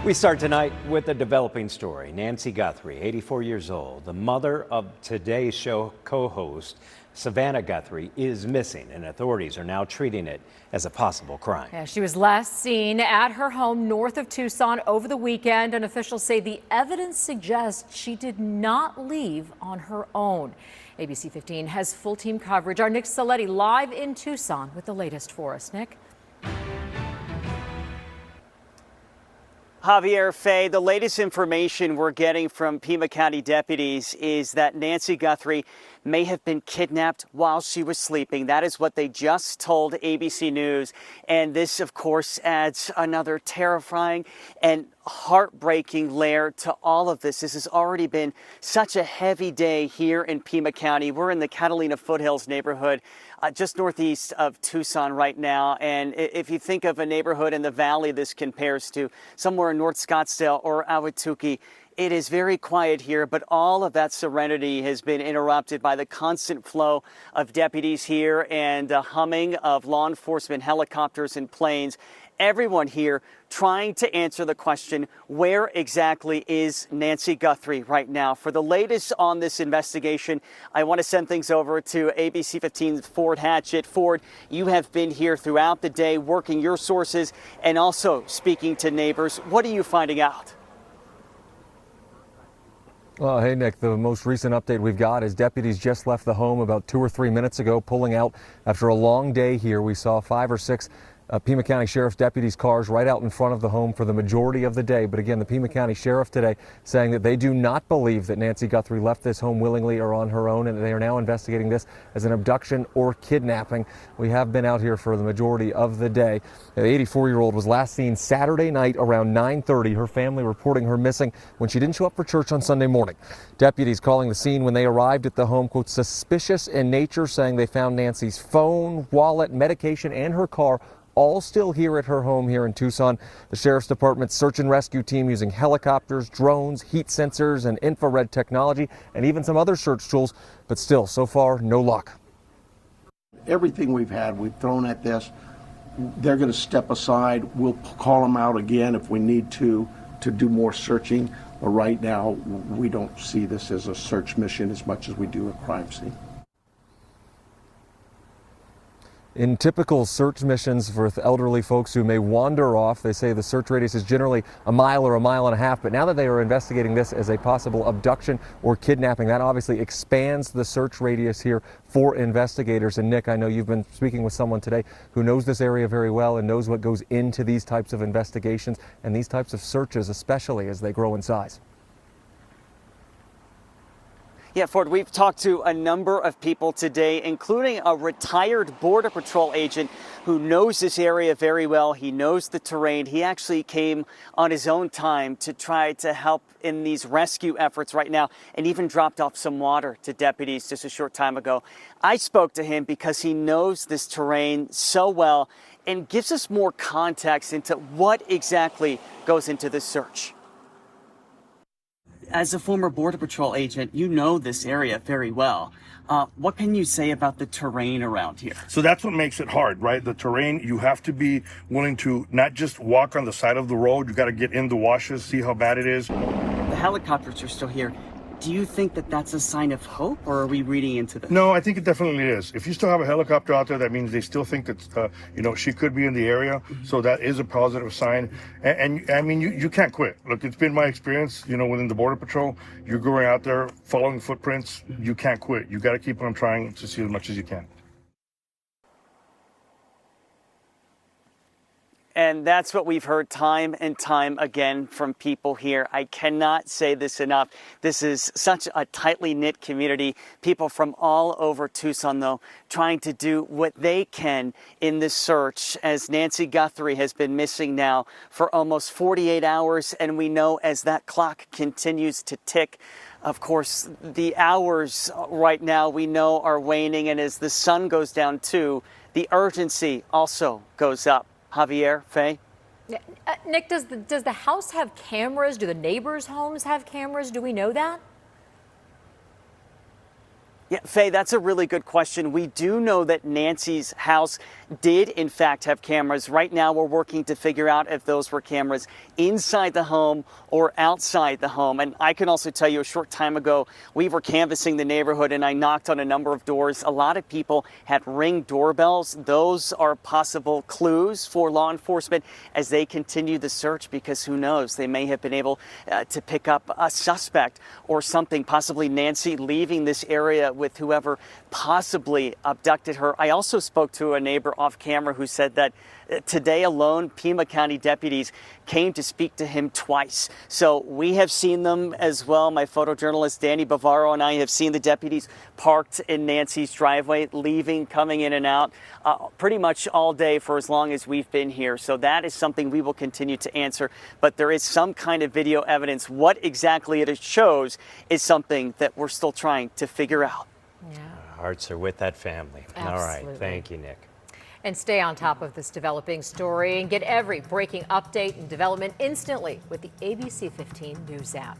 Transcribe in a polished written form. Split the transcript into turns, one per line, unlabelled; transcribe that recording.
We start tonight with a developing story. Nancy Guthrie, 84 years old, the mother of Today's Show co-host Savannah Guthrie, is missing, and authorities are now treating it as a possible crime.
Yeah, she was last seen at her home north of Tucson over the weekend, and officials say the evidence suggests she did not leave on her own. ABC15 has full team coverage. Our Nick Ciletti live in Tucson with the latest for us. Nick?
Javier, Faye, the latest information we're getting from Pima County deputies is that Nancy Guthrie may have been kidnapped while she was sleeping. That is what they just told ABC News. And this, of course, adds another terrifying and heartbreaking layer to all of this. This has already been such a heavy day here in Pima County. We're in the Catalina Foothills neighborhood, just northeast of Tucson right now. And if you think of a neighborhood in the valley this compares to, somewhere in North Scottsdale or Ahwatukee, it is very quiet here, but all of that serenity has been interrupted by the constant flow of deputies here and the humming of law enforcement helicopters and planes. Everyone here trying to answer the question, where exactly is Nancy Guthrie right now? For the latest on this investigation, I want to send things over to ABC15's Ford Hatchett. Ford, you have been here throughout the day working your sources and also speaking to neighbors. What are you finding out?
Well, hey, Nick, the most recent update we've got is deputies just left the home about 2 or 3 minutes ago, pulling out after a long day here. We saw 5 or 6 Pima County Sheriff's deputies' cars right out in front of the home for the majority of the day. But again, the Pima County Sheriff today saying that they do not believe that Nancy Guthrie left this home willingly or on her own, and they are now investigating this as an abduction or kidnapping. We have been out here for the majority of the day. The 84-year-old was last seen Saturday night around 9:30. Her family reporting her missing when she didn't show up for church on Sunday morning. Deputies calling the scene when they arrived at the home, quote, suspicious in nature, saying they found Nancy's phone, wallet, medication, and her car all still here at her home here in Tucson. The Sheriff's Department's search and rescue team using helicopters, drones, heat sensors, and infrared technology, and even some other search tools, but still, so far, no luck.
Everything we've thrown at this. They're going to step aside. We'll call them out again if we need to do more searching. But right now, we don't see this as a search mission as much as we do a crime scene.
In typical search missions for elderly folks who may wander off, they say the search radius is generally a mile or a mile and a half. But now that they are investigating this as a possible abduction or kidnapping, that obviously expands the search radius here for investigators. And Nick, I know you've been speaking with someone today who knows this area very well and knows what goes into these types of investigations and these types of searches, especially as they grow in size.
Yeah, Ford, we've talked to a number of people today, including a retired Border Patrol agent who knows this area very well. He knows the terrain. He actually came on his own time to try to help in these rescue efforts right now and even dropped off some water to deputies just a short time ago. I spoke to him because he knows this terrain so well and gives us more context into what exactly goes into this search. As a former Border Patrol agent, you know this area very well. What can you say about the terrain around here?
So that's what makes it hard, right? The terrain, you have to be willing to not just walk on the side of the road. You got to get in the washes, see how bad it is.
The helicopters are still here. Do you think that that's a sign of hope, or are we reading into this?
No, I think it definitely is. If you still have a helicopter out there, that means they still think that, she could be in the area. Mm-hmm. So that is a positive sign. And I mean, you can't quit. Look, it's been my experience, within the Border Patrol. You're going out there following footprints. You can't quit. You got to keep on trying to see as much as you can.
And that's what we've heard time and time again from people here. I cannot say this enough. This is such a tightly knit community. People from all over Tucson, though, trying to do what they can in this search, as Nancy Guthrie has been missing now for almost 48 hours. And we know as that clock continues to tick, of course, the hours right now we know are waning. And as the sun goes down too, the urgency also goes up. Javier, Faye?
Nick, does the house have cameras? Do the neighbors' homes have cameras? Do we know that?
Yeah, Faye, that's a really good question. We do know that Nancy's house did, in fact, have cameras. Right now, we're working to figure out if those were cameras inside the home or outside the home. And I can also tell you, a short time ago, we were canvassing the neighborhood and I knocked on a number of doors. A lot of people had Ring doorbells. Those are possible clues for law enforcement as they continue the search, because who knows, they may have been able to pick up a suspect or something, possibly Nancy leaving this area with whoever possibly abducted her. I also spoke to a neighbor off camera who said that today alone, Pima County deputies came to speak to him twice. So we have seen them as well. My photojournalist Danny Bavaro and I have seen the deputies parked in Nancy's driveway, leaving, coming in and out pretty much all day for as long as we've been here. So that is something we will continue to answer. But there is some kind of video evidence. What exactly it shows is something that we're still trying to figure out.
Yeah.
Our hearts are with that family.
Absolutely.
All right. Thank you, Nick.
And stay on top of this developing story and get every breaking update and development instantly with the ABC 15 News app.